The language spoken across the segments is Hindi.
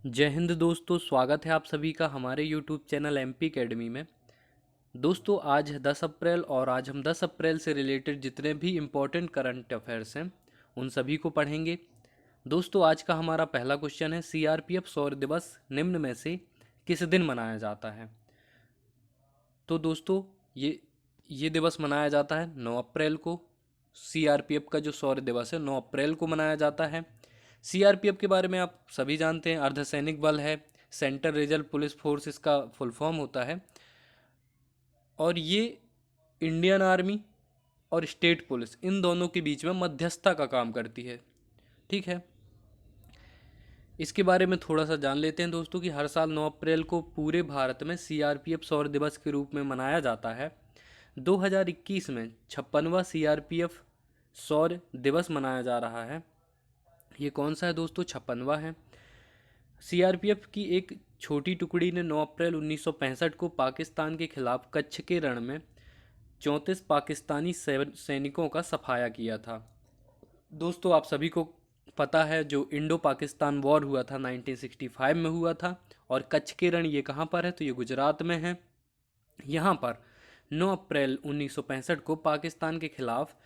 जय हिंद दोस्तों, स्वागत है आप सभी का हमारे यूट्यूब चैनल एमपी एकेडमी में। दोस्तों आज है 10 अप्रैल और आज हम 10 अप्रैल से रिलेटेड जितने भी इम्पोर्टेंट करंट अफेयर्स हैं उन सभी को पढ़ेंगे। दोस्तों आज का हमारा पहला क्वेश्चन है, सीआरपीएफ शौर्य दिवस निम्न में से किस दिन मनाया जाता है। तो दोस्तों ये दिवस मनाया जाता है 9 अप्रैल को। सीआरपीएफ का जो शौर्य दिवस है 9 अप्रैल को मनाया जाता है। सीआरपीएफ के बारे में आप सभी जानते हैं, अर्धसैनिक बल है, सेंट्रल रिजर्व पुलिस फोर्स इसका फुल फॉर्म होता है। और ये इंडियन आर्मी और स्टेट पुलिस इन दोनों के बीच में मध्यस्थता का काम करती है। ठीक है, इसके बारे में थोड़ा सा जान लेते हैं दोस्तों कि हर साल 9 अप्रैल को पूरे भारत में सीआरपीएफ शौर्य दिवस के रूप में मनाया जाता है। 2021 में 56वां सीआरपीएफ शौर्य दिवस मनाया जा रहा है। ये कौन सा है दोस्तों? 56वां है। सीआरपीएफ की एक छोटी टुकड़ी ने 9 अप्रैल 1965 को पाकिस्तान के खिलाफ कच्छ के रण में 34 पाकिस्तानी सैनिकों का सफाया किया था। दोस्तों आप सभी को पता है जो इंडो पाकिस्तान वॉर हुआ था 1965 में हुआ था। और कच्छ के रण ये कहाँ पर है? तो ये गुजरात में है। यहाँ पर 9 अप्रैल 1965 को पाकिस्तान के खिलाफ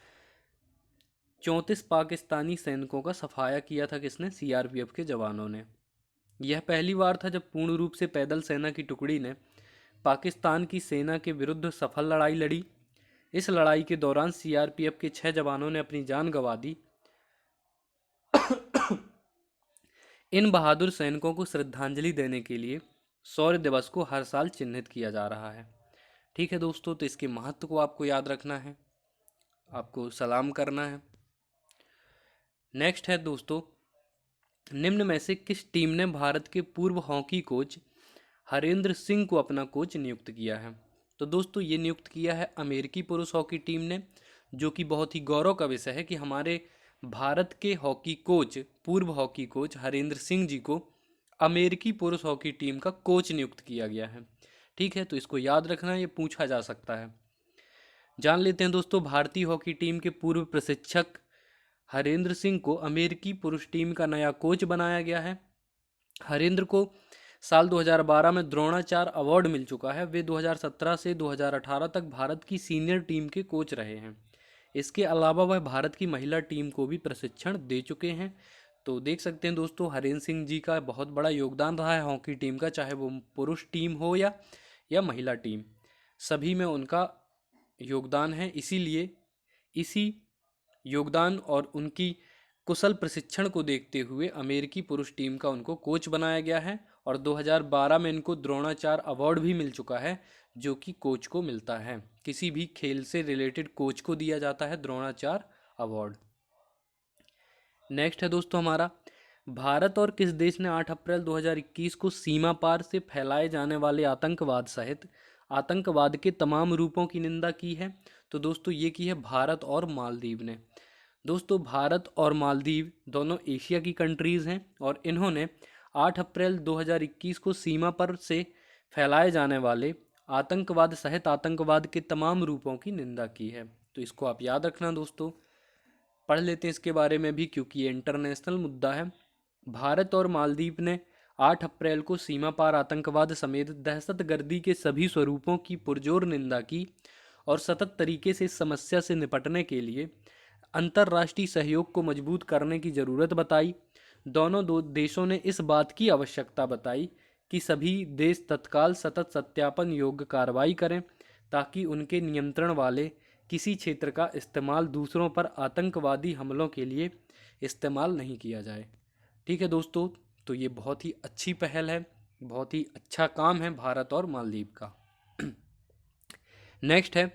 34 पाकिस्तानी सैनिकों का सफाया किया था। किसने? सीआरपीएफ के जवानों ने। यह पहली बार था जब पूर्ण रूप से पैदल सेना की टुकड़ी ने पाकिस्तान की सेना के विरुद्ध सफल लड़ाई लड़ी। इस लड़ाई के दौरान सीआरपीएफ के 6 जवानों ने अपनी जान गंवा दी। इन बहादुर सैनिकों को श्रद्धांजलि देने के लिए शौर्य दिवस को हर साल चिन्हित किया जा रहा है। ठीक है दोस्तों, तो इसके महत्व को आपको याद रखना है, आपको सलाम करना है। नेक्स्ट है दोस्तों, निम्न में से किस टीम ने भारत के पूर्व हॉकी कोच हरेंद्र सिंह को अपना कोच नियुक्त किया है? तो दोस्तों ये नियुक्त किया है अमेरिकी पुरुष हॉकी टीम ने, जो कि बहुत ही गौरव का विषय है कि हमारे भारत के हॉकी कोच, पूर्व हॉकी कोच हरेंद्र सिंह जी को अमेरिकी पुरुष हॉकी टीम का कोच नियुक्त किया गया है। ठीक है, तो इसको याद रखना, ये पूछा जा सकता है। जान लेते हैं दोस्तों, भारतीय हॉकी टीम के पूर्व प्रशिक्षक हरेंद्र सिंह को अमेरिकी पुरुष टीम का नया कोच बनाया गया है। हरेंद्र को साल 2012 में द्रोणाचार्य अवार्ड मिल चुका है। वे 2017 से 2018 तक भारत की सीनियर टीम के कोच रहे हैं। इसके अलावा वह भारत की महिला टीम को भी प्रशिक्षण दे चुके हैं। तो देख सकते हैं दोस्तों, हरेंद्र सिंह जी का बहुत बड़ा योगदान रहा है हॉकी टीम का, चाहे वो पुरुष टीम हो या महिला टीम, सभी में उनका योगदान है। इसीलिए इसी योगदान और उनकी कुशल प्रशिक्षण को देखते हुए अमेरिकी पुरुष टीम का उनको कोच बनाया गया है। और 2012 में इनको द्रोणाचार्य अवार्ड भी मिल चुका है, जो कि कोच को मिलता है। किसी भी खेल से रिलेटेड कोच को दिया जाता है द्रोणाचार्य अवार्ड। नेक्स्ट है दोस्तों हमारा, भारत और किस देश ने 8 अप्रैल 2021 को सीमा पार से फैलाए जाने वाले आतंकवाद सहित आतंकवाद के तमाम रूपों की निंदा की है? तो दोस्तों ये की है भारत और मालदीव ने। दोस्तों भारत और मालदीव दोनों एशिया की कंट्रीज़ हैं और इन्होंने 8 अप्रैल 2021 को सीमा पर से फैलाए जाने वाले आतंकवाद सहित आतंकवाद के तमाम रूपों की निंदा की है। तो इसको आप याद रखना दोस्तों, पढ़ लेते हैं इसके बारे में भी क्योंकि ये इंटरनेशनल मुद्दा है। भारत और मालदीव ने 8 अप्रैल को सीमा पार आतंकवाद समेत दहशतगर्दी के सभी स्वरूपों की पुरजोर निंदा की और सतत तरीके से इस समस्या से निपटने के लिए अंतर्राष्ट्रीय सहयोग को मजबूत करने की ज़रूरत बताई। दोनों दो देशों ने इस बात की आवश्यकता बताई कि सभी देश तत्काल सतत सत्यापन योग्य कार्रवाई करें ताकि उनके नियंत्रण वाले किसी क्षेत्र का इस्तेमाल दूसरों पर आतंकवादी हमलों के लिए इस्तेमाल नहीं किया जाए। ठीक है दोस्तों, तो ये बहुत ही अच्छी पहल है, बहुत ही अच्छा काम है भारत और मालदीव का। नेक्स्ट है,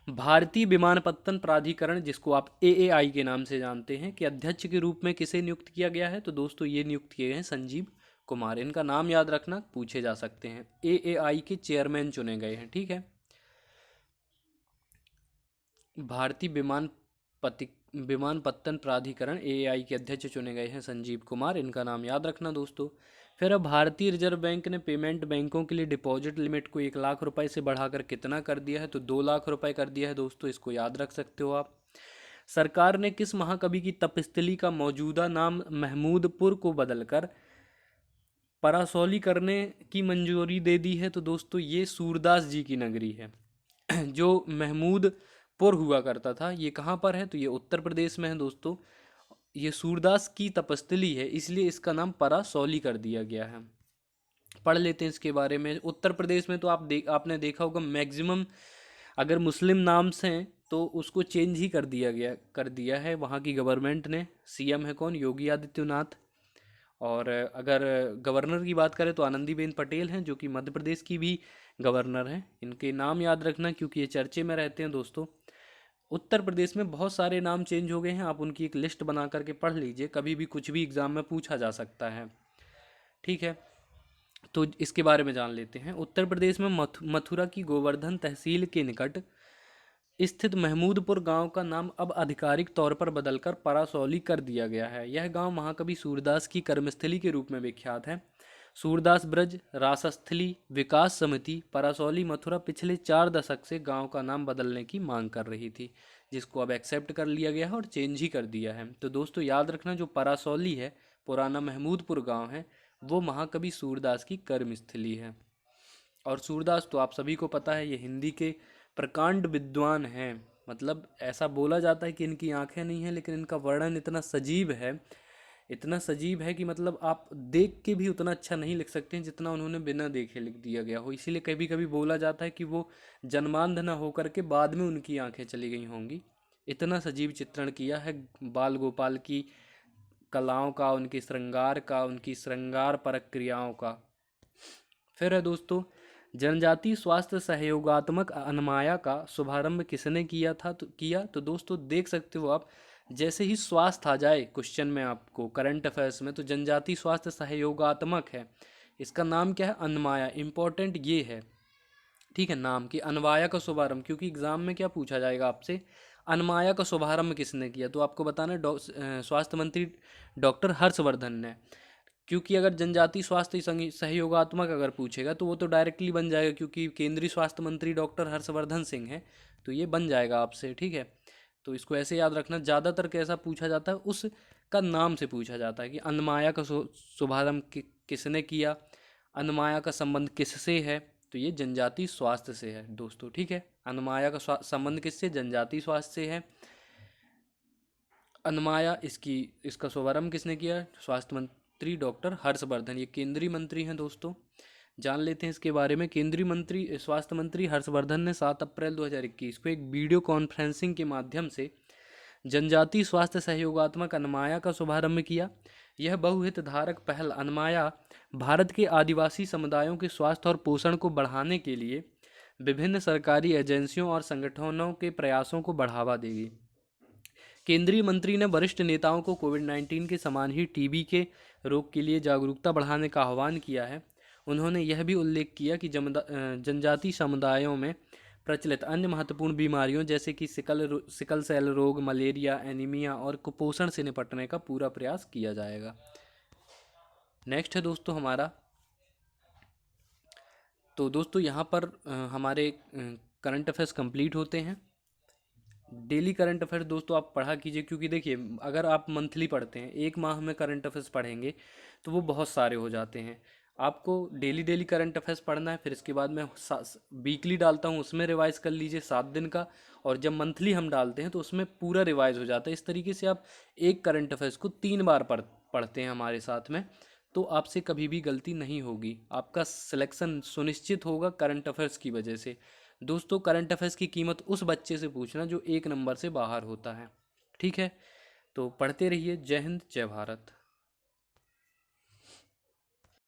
भारतीय विमानपत्तन प्राधिकरण, जिसको आप एएआई के नाम से जानते हैं, के अध्यक्ष के रूप में किसे नियुक्त किया गया है? तो दोस्तों ये नियुक्त किए गए हैं संजीव कुमार। इनका नाम याद रखना, पूछे जा सकते हैं। एएआई के चेयरमैन चुने गए हैं। ठीक है, भारतीय विमानपत्तन प्राधिकरण एएआई के अध्यक्ष चुने गए हैं संजीव कुमार। इनका नाम याद रखना दोस्तों। फिर अब भारतीय रिजर्व बैंक ने पेमेंट बैंकों के लिए डिपॉजिट लिमिट को 1 लाख रुपए से बढ़ाकर कितना कर दिया है? तो 2 लाख रुपए कर दिया है दोस्तों, इसको याद रख सकते हो आप। सरकार ने किस महाकवि की तपस्थली का मौजूदा नाम महमूदपुर को बदलकर परासौली करने की मंजूरी दे दी है, तो दोस्तों ये सूरदास जी की नगरी है। जो महमूदपुर हुआ करता था, ये कहाँ पर है, तो ये उत्तर प्रदेश में है दोस्तों। ये सूरदास की तपस्थली है, इसलिए इसका नाम परासौली कर दिया गया है। पढ़ लेते हैं इसके बारे में। उत्तर प्रदेश में तो आपने देखा होगा मैक्सिमम अगर मुस्लिम नाम से हैं तो उसको चेंज ही कर दिया है वहाँ की गवर्नमेंट ने। सीएम है कौन, योगी आदित्यनाथ। और अगर गवर्नर की बात करें तो आनंदीबेन पटेल हैं, जो कि मध्य प्रदेश की भी गवर्नर हैं। इनके नाम याद रखना क्योंकि ये चर्चे में रहते हैं दोस्तों। उत्तर प्रदेश में बहुत सारे नाम चेंज हो गए हैं, आप उनकी एक लिस्ट बना करके पढ़ लीजिए, कभी भी कुछ भी एग्ज़ाम में पूछा जा सकता है। ठीक है, तो इसके बारे में जान लेते हैं। उत्तर प्रदेश में मथुरा की गोवर्धन तहसील के निकट स्थित महमूदपुर गांव का नाम अब आधिकारिक तौर पर बदलकर परासौली कर दिया गया है। यह गांव महाकवि सूरदास की कर्मस्थली के रूप में विख्यात है। सूरदास ब्रज रासस्थली विकास समिति परासौली मथुरा पिछले 4 दशक से गांव का नाम बदलने की मांग कर रही थी, जिसको अब एक्सेप्ट कर लिया गया है और चेंज ही कर दिया है। तो दोस्तों याद रखना, जो परासौली है, पुराना महमूदपुर गांव है, वो महाकवि सूरदास की कर्मस्थली है। और सूरदास तो आप सभी को पता है, ये हिंदी के प्रकांड विद्वान हैं। मतलब ऐसा बोला जाता है कि इनकी आंखें नहीं हैं, लेकिन इनका वर्णन इतना सजीव है, इतना सजीव है कि मतलब आप देख के भी उतना अच्छा नहीं लिख सकते हैं जितना उन्होंने बिना देखे लिख दिया गया हो। इसीलिए कभी कभी बोला जाता है कि वो जन्मांध न होकर के बाद में उनकी आंखें चली गई होंगी। इतना सजीव चित्रण किया है बाल गोपाल की कलाओं का, उनके श्रृंगार का, उनकी श्रृंगार परक क्रियाओं का। फिर है दोस्तों, जनजातीय स्वास्थ्य सहयोगात्मक अनमाया का शुभारंभ किसने किया तो दोस्तों देख सकते हो आप, जैसे ही स्वास्थ्य आ जाए क्वेश्चन में आपको करंट अफेयर्स में, तो जनजातीय स्वास्थ्य सहयोगात्मक है, इसका नाम क्या है, अनमाया। इंपॉर्टेंट ये है, ठीक है, नाम की अनवाया का शुभारंभ, क्योंकि एग्जाम में क्या पूछा जाएगा आपसे, अनमाया का शुभारंभ किसने किया, तो आपको बताना है स्वास्थ्य मंत्री डॉक्टर हर्षवर्धन ने। क्योंकि अगर जनजातीय स्वास्थ्य सहयोगात्मक अगर पूछेगा तो वो तो डायरेक्टली बन जाएगा, क्योंकि केंद्रीय स्वास्थ्य मंत्री डॉक्टर हर्षवर्धन सिंह है, तो ये बन जाएगा आपसे। ठीक है, तो इसको ऐसे याद रखना। ज़्यादातर कैसा पूछा जाता है, उसका नाम से पूछा जाता है कि अनमाया का शुभारंभ किसने किया, अनमाया का संबंध किससे है, तो ये जनजातीय स्वास्थ्य से है दोस्तों। ठीक है, अनमाया का संबंध किससे, जनजातीय स्वास्थ्य से है। अनमाया इसका शुभारंभ किसने किया, स्वास्थ्य मंत्री डॉक्टर हर्षवर्धन, ये केंद्रीय मंत्री हैं दोस्तों। जान लेते हैं इसके बारे में। केंद्रीय मंत्री स्वास्थ्य मंत्री हर्षवर्धन ने 7 अप्रैल 2021 को एक वीडियो कॉन्फ्रेंसिंग के माध्यम से जनजातीय स्वास्थ्य सहयोगात्मक अनमाया का शुभारंभ किया। यह बहुहितधारक पहल अनमाया भारत के आदिवासी समुदायों के स्वास्थ्य और पोषण को बढ़ाने के लिए विभिन्न सरकारी एजेंसियों और संगठनों के प्रयासों को बढ़ावा देगी। केंद्रीय मंत्री ने वरिष्ठ नेताओं को कोविड-19 के समान ही टीबी के रोग के लिए जागरूकता बढ़ाने का आह्वान किया है। उन्होंने यह भी उल्लेख किया कि जनजातीय समुदायों में प्रचलित अन्य महत्वपूर्ण बीमारियों जैसे कि सिकल सेल रोग, मलेरिया, एनीमिया और कुपोषण से निपटने का पूरा प्रयास किया जाएगा। नेक्स्ट है दोस्तों हमारा, तो दोस्तों यहाँ पर हमारे करंट अफेयर्स कंप्लीट होते हैं। डेली करंट अफेयर्स दोस्तों आप पढ़ा कीजिए, क्योंकि देखिए अगर आप मंथली पढ़ते हैं, एक माह में करंट अफेयर्स पढ़ेंगे तो वो बहुत सारे हो जाते हैं। आपको डेली डेली करंट अफेयर्स पढ़ना है, फिर इसके बाद मैं वीकली डालता हूँ, उसमें रिवाइज़ कर लीजिए 7 दिन का, और जब मंथली हम डालते हैं तो उसमें पूरा रिवाइज़ हो जाता है। इस तरीके से आप एक करंट अफेयर्स को 3 बार पढ़ते हैं हमारे साथ में, तो आपसे कभी भी गलती नहीं होगी, आपका सिलेक्शन सुनिश्चित होगा करंट अफेयर्स की वजह से। दोस्तों करंट अफेयर्स की कीमत उस बच्चे से पूछना जो 1 नंबर से बाहर होता है। ठीक है, तो पढ़ते रहिए। जय हिंद, जय भारत।